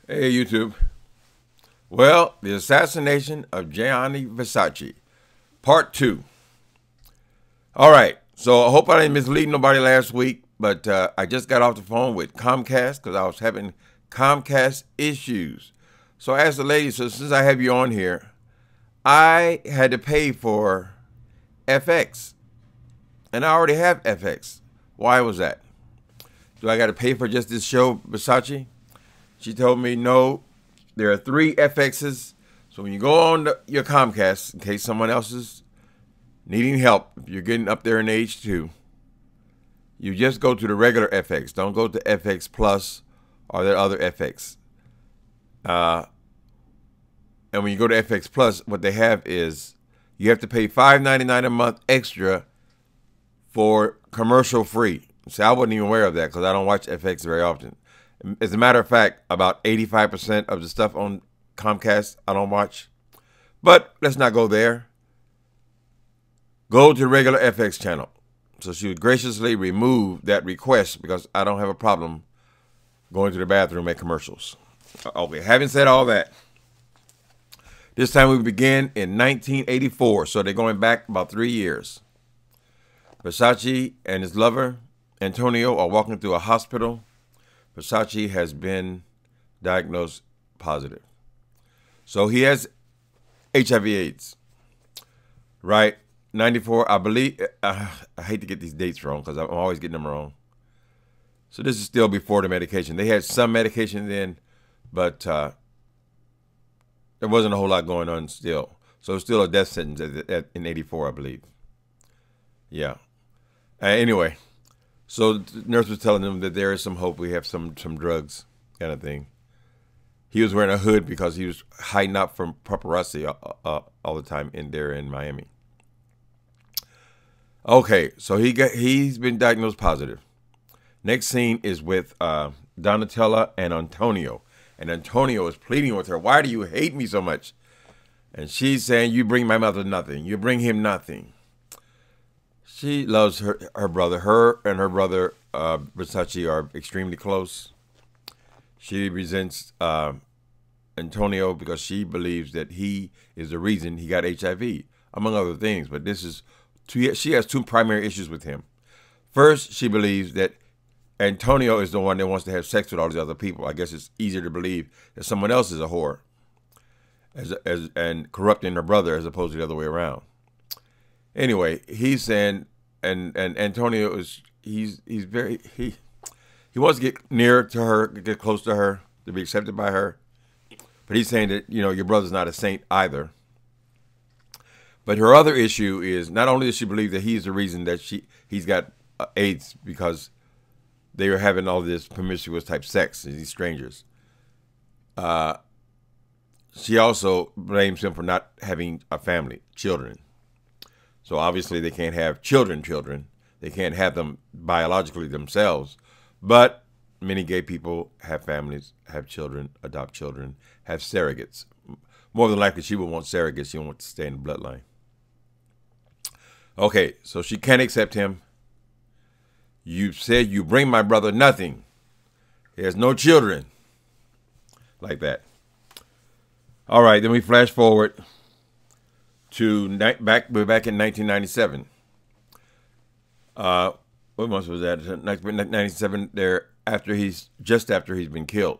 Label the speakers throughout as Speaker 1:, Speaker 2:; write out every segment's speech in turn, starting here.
Speaker 1: Hey, YouTube. Well, the assassination of Gianni Versace, part two. All right. So I hope I didn't mislead nobody last week, but I just got off the phone with Comcast because I was having Comcast issues. So I asked the lady, so since I have you on here, I had to pay for FX, and I already have FX. Why was that? Do I got to pay for just this show, Versace? She told me no. There are 3 FXs. So when you go on your Comcast, in case someone else is needing help, if you're getting up there in age too, you just go to the regular FX. Don't go to FX Plus or that other FX. And when you go to FX Plus, what they have is you have to pay $5.99 a month extra for commercial free. See, I wasn't even aware of that because I don't watch FX very often. As a matter of fact, about 85% of the stuff on Comcast I don't watch. But let's not go there. Go to the regular FX channel. So she would graciously remove that request because I don't have a problem going to the bathroom at commercials. Okay, having said all that, this time we begin in 1984. So they're going back about 3 years. Versace and his lover, Antonio, are walking through a hospital. Versace has been diagnosed positive. So he has HIV/AIDS, right? 94, I believe. I hate to get these dates wrong because I'm always getting them wrong. So this is still before the medication. They had some medication then, but there wasn't a whole lot going on still. So it's still a death sentence in 84, I believe. Yeah. Anyway. So the nurse was telling him that there is some hope. We have some drugs kind of thing. He was wearing a hood because he was hiding out from paparazzi all the time in Miami. Okay, so he's been diagnosed positive. Next scene is with Donatella and Antonio. And Antonio is pleading with her, why do you hate me so much? And she's saying, you bring my mother nothing. You bring him nothing. She loves her brother. Her and her brother, Versace, are extremely close. She resents Antonio because she believes that he is the reason he got HIV, among other things. But she has 2 primary issues with him. First, she believes that Antonio is the one that wants to have sex with all these other people. I guess it's easier to believe that someone else is a whore and corrupting her brother as opposed to the other way around. Anyway, he's saying, and Antonio is he wants to get near to her, get close to her, to be accepted by her. But he's saying that, your brother's not a saint either. But her other issue is not only does she believe that he's the reason that he's got AIDS because they were having all this promiscuous type sex, these strangers. She also blames him for not having a family, children. So obviously they can't have children. They can't have them biologically themselves. But many gay people have families, have children, adopt children, have surrogates. More than likely she would want surrogates. She wants to stay in the bloodline. Okay, so she can't accept him. You said you bring my brother nothing. He has no children. Like that. All right, then we flash forward to we're back in 1997. What month was that? 1997. There after he's been killed.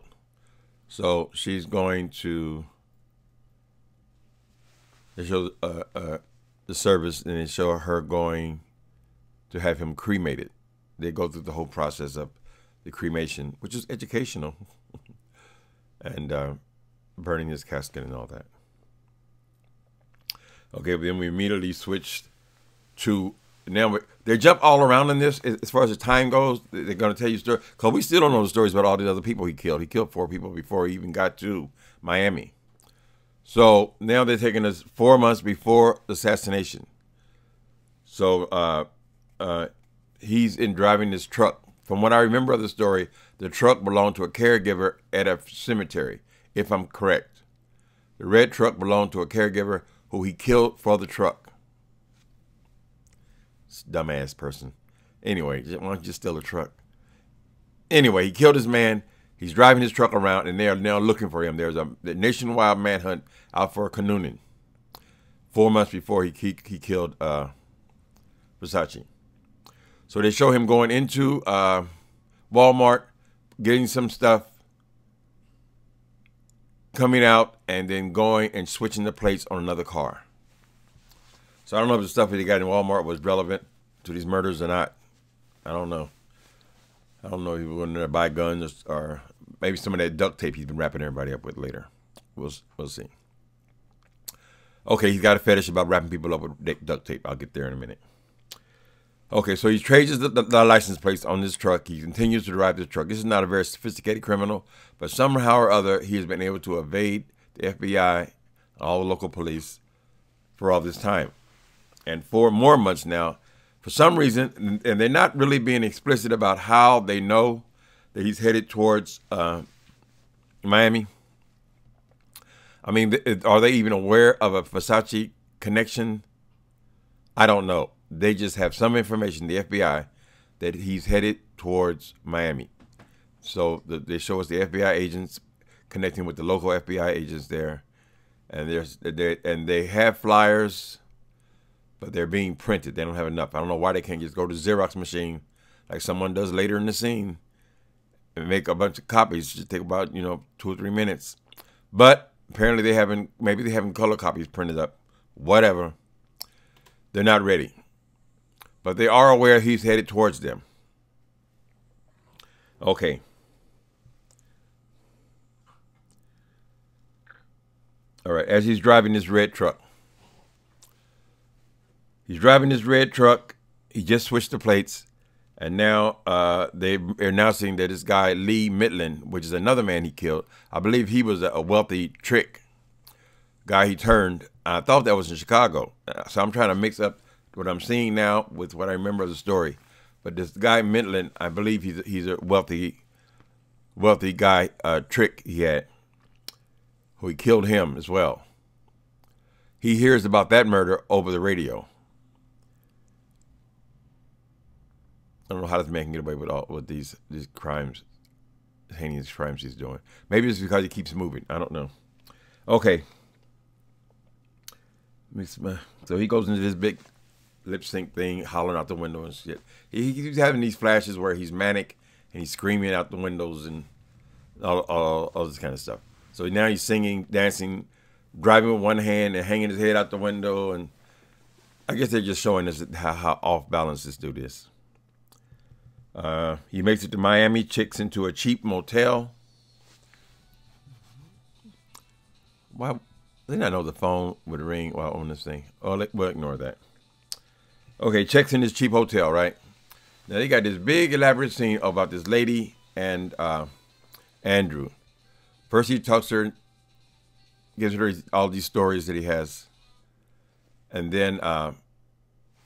Speaker 1: So she's going to show the service, and they show her going to have him cremated. They go through the whole process of the cremation, which is educational, and burning his casket and all that. Okay, but then we immediately switched to now. They jump all around in this as far as the time goes. They're going to tell you stories because we still don't know the stories about all the other people he killed. He killed 4 people before he even got to Miami. So now they're taking us 4 months before the assassination. So he's in driving this truck. From what I remember of the story, the truck belonged to a caregiver at a cemetery, if I'm correct. The red truck belonged to a caregiver who he killed for the truck. Dumbass person. Anyway, why don't you steal a truck? Anyway, he killed his man. He's driving his truck around, and they are now looking for him. There's a nationwide manhunt out for Canonin 4 months before he killed Versace. So they show him going into Walmart, getting some stuff, coming out, and then going and switching the plates on another car. So I don't know if the stuff that he got in Walmart was relevant to these murders or not. I don't know. I don't know if he went in there to buy guns or maybe some of that duct tape he's been wrapping everybody up with later. We'll see. Okay, he's got a fetish about wrapping people up with duct tape. I'll get there in a minute. Okay, so he trades the license plates on this truck. He continues to drive this truck. This is not a very sophisticated criminal, but somehow or other, he has been able to evade the FBI, all the local police, for all this time. And 4 more months now, for some reason, and they're not really being explicit about how they know that he's headed towards Miami. I mean, are they even aware of a Versace connection? I don't know. They just have some information, the FBI, that he's headed towards Miami. So they show us the FBI agents connecting with the local FBI agents there, and they have flyers, but they're being printed. They don't have enough. I don't know why they can't just go to the Xerox machine like someone does later in the scene and make a bunch of copies. It should take about 2 or 3 minutes. But apparently maybe they haven't color copies printed up. Whatever. They're not ready. But they are aware he's headed towards them. Okay. All right, as he's driving this red truck. He's driving this red truck. He just switched the plates. And now they're announcing that this guy, Lee Midland, which is another man he killed, I believe he was a wealthy trick guy he turned. I thought that was in Chicago. So I'm trying to mix up what I'm seeing now with what I remember of the story. But this guy Midland, I believe he's a wealthy guy, trick he had, who he killed him as well. He hears about that murder over the radio. I don't know how this man can get away with these crimes, heinous crimes he's doing. Maybe it's because he keeps moving. I don't know. Okay. So he goes into this big lip sync thing, hollering out the window and shit. He keeps having these flashes where he's manic and he's screaming out the windows and all this kind of stuff. So now he's singing, dancing, driving with one hand and hanging his head out the window. And I guess they're just showing us how off balance this dude is. He makes it to Miami, checks into a cheap motel. Why? They not know the phone would ring while on this thing. Oh, we'll ignore that. Okay, checks in this cheap hotel, right? Now they got this big elaborate scene about this lady and Andrew. First he talks to her, gives her all these stories that he has, and then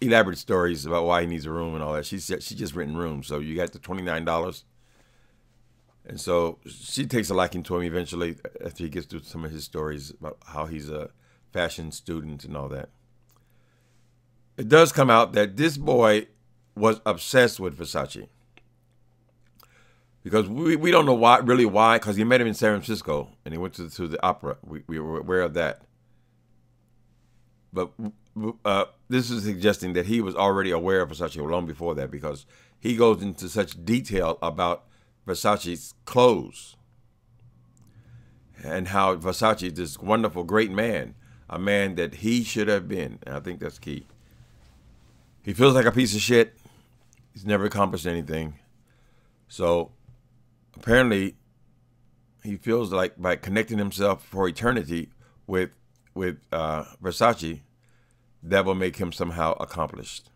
Speaker 1: elaborate stories about why he needs a room and all that. She just renting rooms, so you got the $29, and so she takes a liking to him eventually after he gets through some of his stories about how he's a fashion student and all that. It does come out that this boy was obsessed with Versace. Because we don't know why, because he met him in San Francisco and he went to the opera. We were aware of that. But this is suggesting that he was already aware of Versace long before that, because he goes into such detail about Versace's clothes and how Versace is this wonderful, great man, a man that he should have been. And I think that's key. He feels like a piece of shit. He's never accomplished anything. So apparently he feels like by connecting himself for eternity with Versace, that will make him somehow accomplished.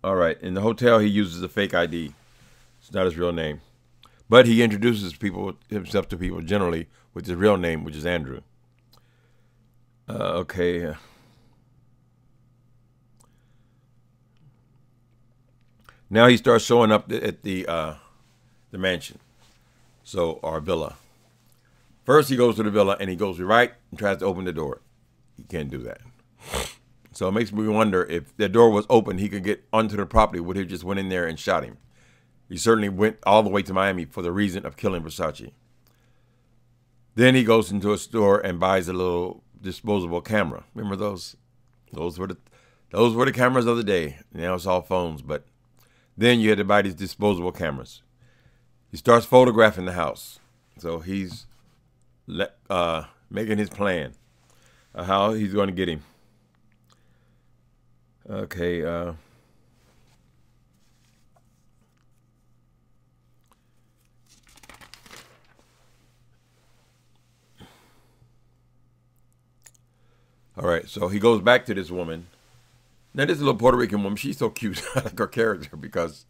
Speaker 1: All right. In the hotel, he uses a fake ID. It's not his real name. But he introduces himself to people generally with his real name, which is Andrew. Okay. Now he starts showing up at the mansion, our villa. First he goes to the villa and he goes right and tries to open the door. He can't do that. So it makes me wonder if the door was open, he could get onto the property. Would he just went in there and shot him? He certainly went all the way to Miami for the reason of killing Versace. Then he goes into a store and buys a little disposable camera. Remember those? Those were the cameras of the day. Now it's all phones, but then you had to buy these disposable cameras. He starts photographing the house. So he's making his plan of how he's going to get him. Okay. All right. So he goes back to this woman. Now, this little Puerto Rican woman, she's so cute. I like her character because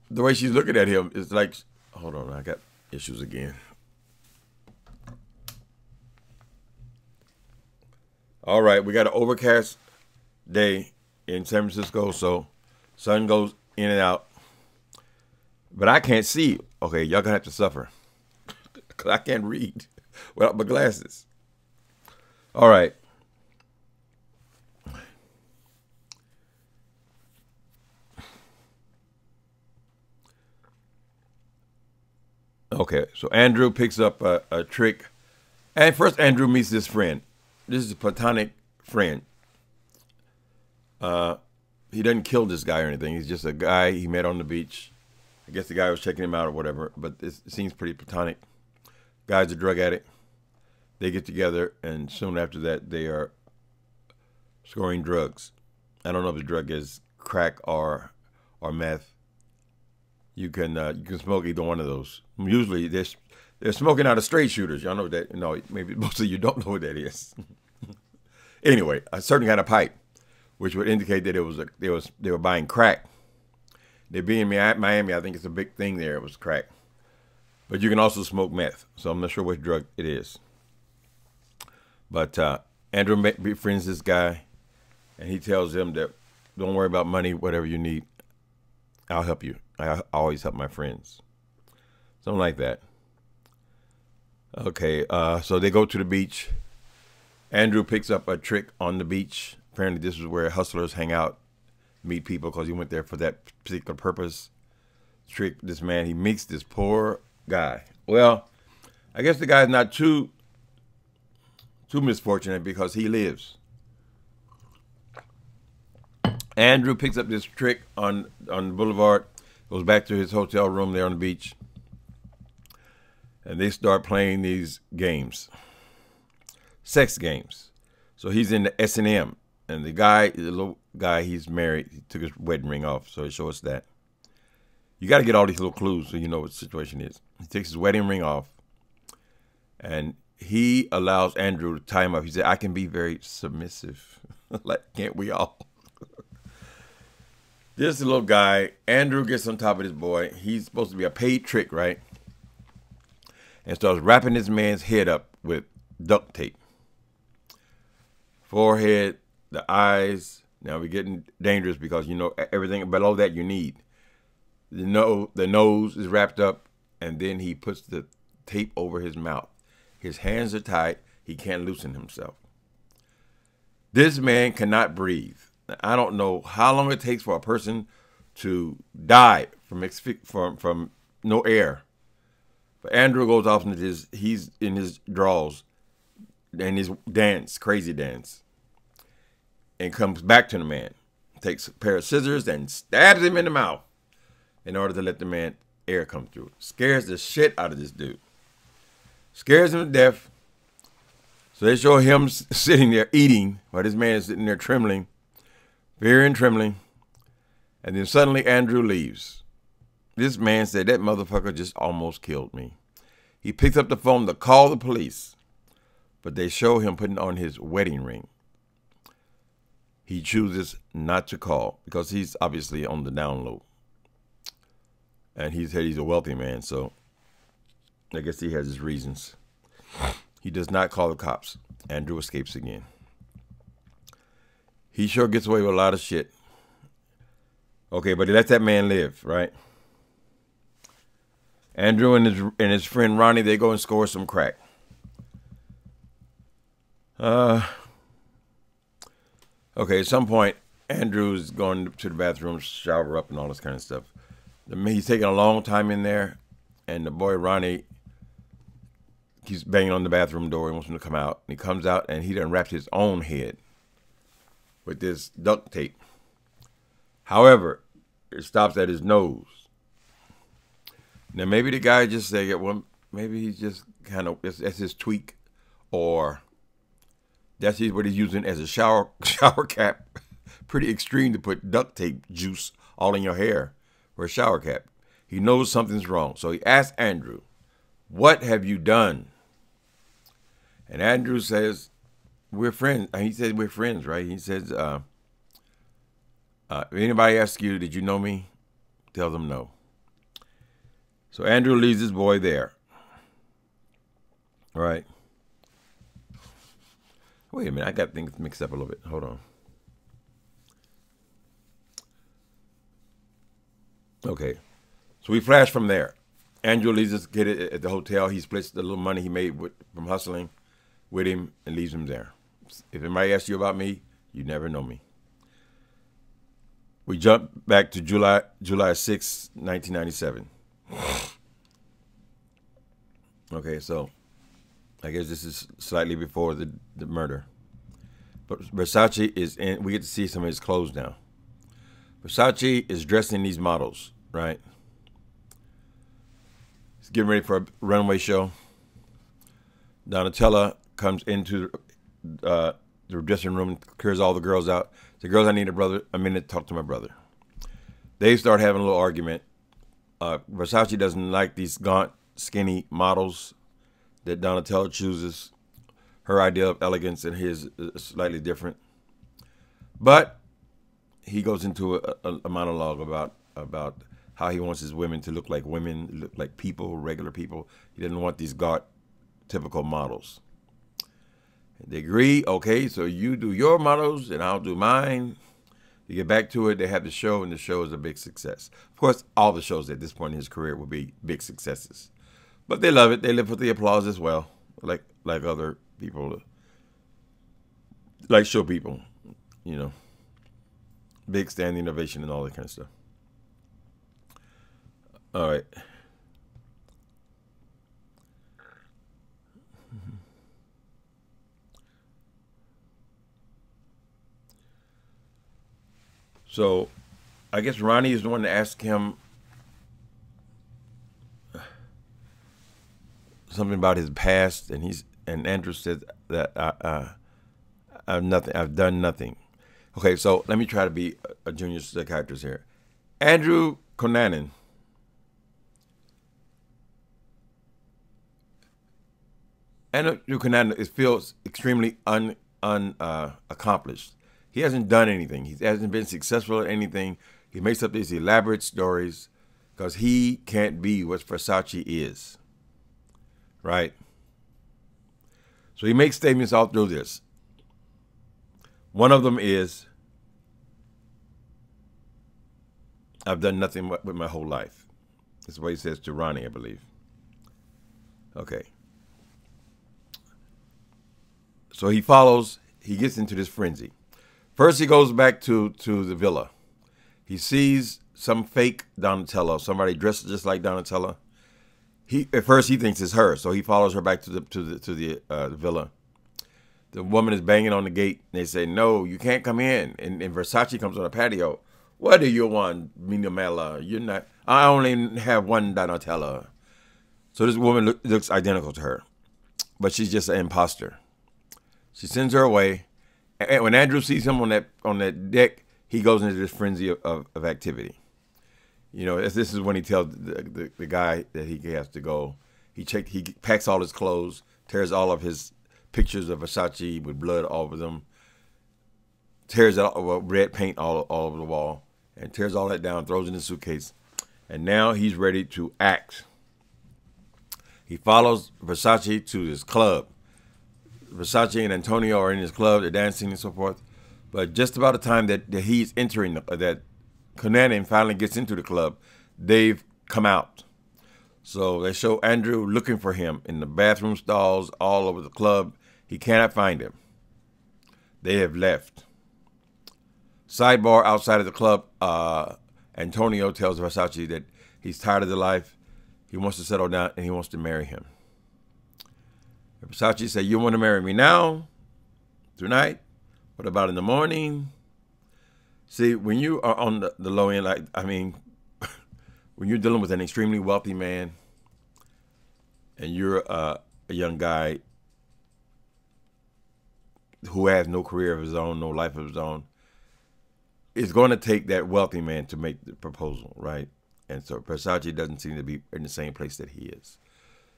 Speaker 1: the way she's looking at him is like, hold on, I got issues again. All right, we got an overcast day in San Francisco, so sun goes in and out. But I can't see. Okay, y'all gonna have to suffer because I can't read without my glasses. All right. Okay, so Andrew picks up a trick. And first, Andrew meets this friend. This is a platonic friend. He doesn't kill this guy or anything. He's just a guy he met on the beach. I guess the guy was checking him out or whatever, but it seems pretty platonic. Guy's a drug addict. They get together, and soon after that, they are scoring drugs. I don't know if the drug is crack or meth. You can smoke either one of those. Usually they're smoking out of straight shooters. Y'all know that? No, maybe most of you don't know what that is. Anyway, a certain kind of pipe, which would indicate that they were buying crack. They being in Miami, I think it's a big thing there. It was crack, but you can also smoke meth. So I'm not sure which drug it is. But Andrew befriends this guy, and he tells him that don't worry about money, whatever you need, I'll help you. I always help my friends. Something like that. Okay, so they go to the beach. Andrew picks up a trick on the beach. Apparently this is where hustlers hang out, meet people, because he went there for that particular purpose. Trick this man, he meets this poor guy. Well, I guess the guy's not too misfortunate because he lives. Andrew picks up this trick on the boulevard, goes back to his hotel room there on the beach, and they start playing these games, sex games. So he's in the S&M, and the little guy, he's married. He took his wedding ring off, so he shows us that. You got to get all these little clues so you know what the situation is. He takes his wedding ring off, and he allows Andrew to tie him up. He said, I can be very submissive. Like, can't we all? This little guy, Andrew gets on top of this boy. He's supposed to be a paid trick, right? And starts wrapping this man's head up with duct tape. Forehead, the eyes. Now we're getting dangerous because, you know, everything below that you need. The nose is wrapped up, and then he puts the tape over his mouth. His hands are tied. He can't loosen himself. This man cannot breathe. I don't know how long it takes for a person to die from no air. But Andrew goes off into he's in his drawers and his crazy dance, and comes back to the man, takes a pair of scissors and stabs him in the mouth in order to let the man air come through. Scares the shit out of this dude. Scares him to death. So they show him sitting there eating while this man is sitting there trembling. Fear and trembling. And then suddenly Andrew leaves. This man said, that motherfucker just almost killed me. He picks up the phone to call the police, but they show him putting on his wedding ring. He chooses not to call because he's obviously on the down low. And he said he's a wealthy man, so I guess he has his reasons. He does not call the cops. Andrew escapes again. He sure gets away with a lot of shit. Okay, but he lets that man live, right? Andrew and his friend Ronnie, they go and score some crack. Okay, at some point, Andrew's going to the bathroom, shower up, and all this kind of stuff. He's taking a long time in there, and the boy Ronnie keeps banging on the bathroom door. He wants him to come out. And he comes out, and he done wrapped his own head with this duct tape. However, it stops at his nose. Now, maybe the guy just said, well, maybe he's just kind of, that's his tweak, or that's what he's using as a shower cap. Pretty extreme to put duct tape juice all in your hair for a shower cap. He knows something's wrong. So he asks Andrew, what have you done? And Andrew says, we're friends. He said, we're friends, right? He says, if anybody asks you, did you know me? Tell them no. So Andrew leaves his boy there. All right. Wait a minute. I got things mixed up a little bit. Hold on. Okay. So we flash from there. Andrew leaves us get it at the hotel. He splits the little money he made from hustling with him and leaves him there. If anybody asks you about me, you never know me. We jump back to July 6, 1997. Okay, so I guess this is slightly before the murder. But Versace is in. We get to see some of his clothes now. Versace is dressing these models, right? He's getting ready for a runway show. Donatella comes into the dressing room, clears all the girls out. The girls, I need a minute to talk to my brother. They start having a little argument. Versace doesn't like these gaunt, skinny models that Donatella chooses. Her idea of elegance and his is slightly different. But he goes into a monologue about how he wants his women to look like women, look like people, regular people. He doesn't want these gaunt, typical models. They agree, okay, so you do your models and I'll do mine. You get back to it, they have the show, and the show is a big success. Of course, all the shows at this point in his career will be big successes. But they love it. They live with the applause as well, like other people, like show people, you know. Big standing ovation and all that kind of stuff. All right. So, I guess Ronnie is the one to ask him something about his past, and Andrew said that I've done nothing. Okay, so let me try to be a junior psychiatrist here. Andrew Cunanan feels extremely accomplished. He hasn't done anything. He hasn't been successful at anything. He makes up these elaborate stories because he can't be what Versace is. Right? So he makes statements all through this. One of them is, I've done nothing with my whole life. That's what he says to Ronnie, I believe. Okay. So he gets into this frenzy. First, he goes back to the villa. He sees some fake Donatella, somebody dressed just like Donatella. At first he thinks it's her, so he follows her back to the villa. The woman is banging on the gate. And they say, "No, you can't come in." And Versace comes on the patio. "What do you want, Minamela? You're not. I only have one Donatella." So this woman looks identical to her, but she's just an imposter. She sends her away. And when Andrew sees him on that deck, he goes into this frenzy of activity. You know, this is when he tells the guy that he has to go. He packs all his clothes, tears all of his pictures of Versace with blood all over them, tears out red paint all over the wall, and tears all that down, throws it in the suitcase. And now he's ready to act. He follows Versace to this club. Versace and Antonio are in his club, they're dancing and so forth. But just about the time that he's entering, that Cunanan finally gets into the club, they've come out. So they show Andrew looking for him in the bathroom stalls, all over the club. He cannot find him. They have left. Sidebar: outside of the club, Antonio tells Versace that he's tired of the life. He wants to settle down and he wants to marry him. Versace said, "You want to marry me now, tonight? What about in the morning?" See, when you are on the low end, when you're dealing with an extremely wealthy man and you're a young guy who has no career of his own, no life of his own, it's going to take that wealthy man to make the proposal, right? And so Versace doesn't seem to be in the same place that he is.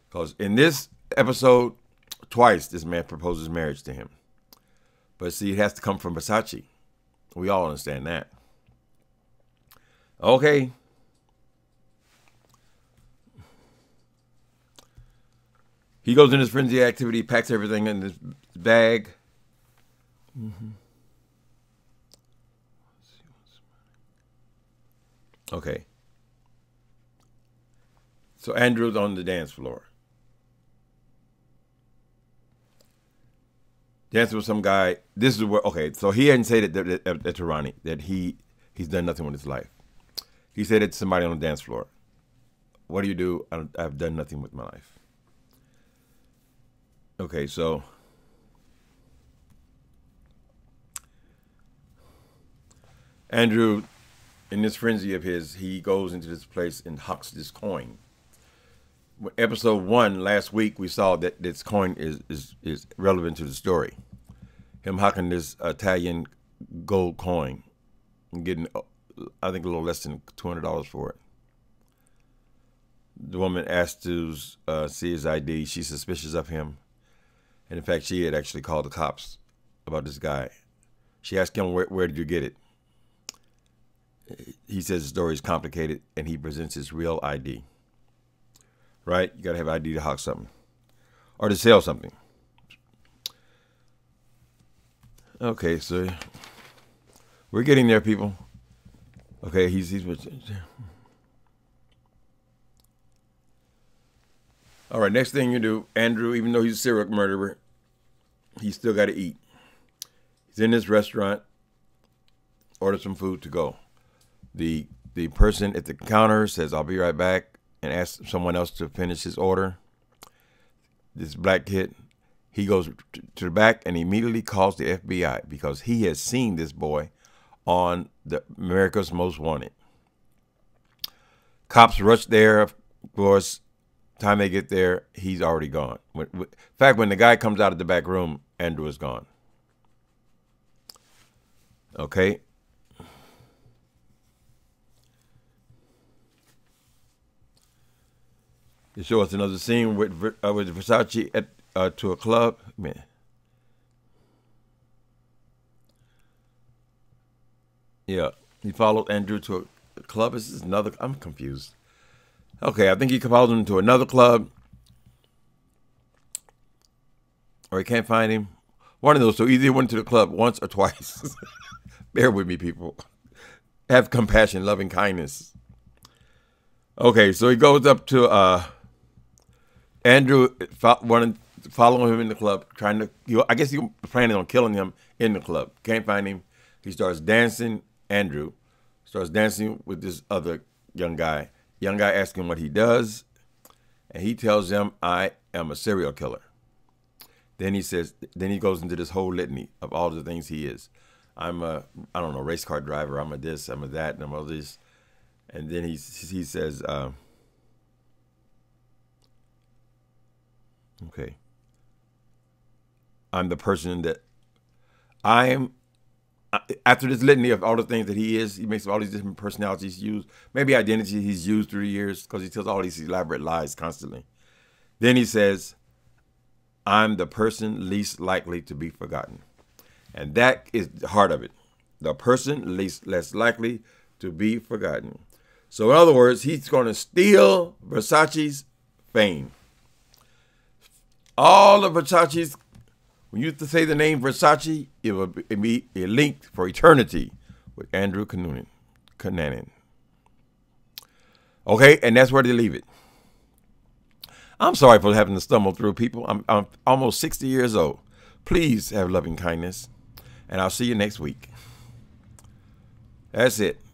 Speaker 1: Because in this episode, twice this man proposes marriage to him. But see, it has to come from Versace. We all understand that. Okay. He goes in his frenzy activity, packs everything in his bag. Okay. So Andrew's on the dance floor. Dancing with some guy. This is where, okay, so he hadn't said it to Ronnie, that he's done nothing with his life. He said it to somebody on the dance floor. What do you do? I've done nothing with my life. Okay, so Andrew, in this frenzy of his, he goes into this place and hucks this coin. Episode 1 last week, we saw that this coin is relevant to the story. Him hucking this Italian gold coin and getting, I think, a little less than $200 for it. The woman asked to see his ID. She's suspicious of him. And in fact, she had actually called the cops about this guy. She asked him, where did you get it? He says the story is complicated, and he presents his real ID. Right? You got to have ID to hawk something. Or to sell something. Okay, so we're getting there, people. Okay, he's all right, next thing you do, Andrew, even though he's a serial murderer, he's still got to eat. He's in this restaurant, order some food to go. The person at the counter says, "I'll be right back," and asks someone else to finish his order. This black kid, he goes to the back and immediately calls the FBI because he has seen this boy on the America's Most Wanted. Cops rush there, of course. Time they get there, he's already gone. In fact, when the guy comes out of the back room, Andrew is gone. Okay. They show us another scene with Versace at to a club. Man. Yeah, he followed Andrew to a club. This is another. I'm confused. Okay, I think he followed him to another club, or he can't find him. One of those. So either he went to the club once or twice. Bear with me, people. Have compassion, loving kindness. Okay, so he goes up to Andrew, following him in the club, trying to. I guess he was planning on killing him in the club. Can't find him. He starts dancing. Andrew starts dancing with this other young guy. Young guy asks him what he does, and he tells him, "I am a serial killer." Then he says, then he goes into this whole litany of all the things he is. I'm a, I don't know, race car driver. I'm a this, I'm a that, and I'm all this. And then he says, okay, I'm the person that I am. After this litany of all the things that he is, he makes all these different personalities used, maybe identity he's used through the years because he tells all these elaborate lies constantly. Then he says, I'm the person least likely to be forgotten. And that is the heart of it. The person less likely to be forgotten. So in other words, he's going to steal Versace's fame. All of Versace's, when you say the name Versace, it will be linked for eternity with Andrew Cunanan. Okay, and that's where they leave it. I'm sorry for having to stumble through, people. I'm almost 60 years old. Please have loving kindness, and I'll see you next week. That's it.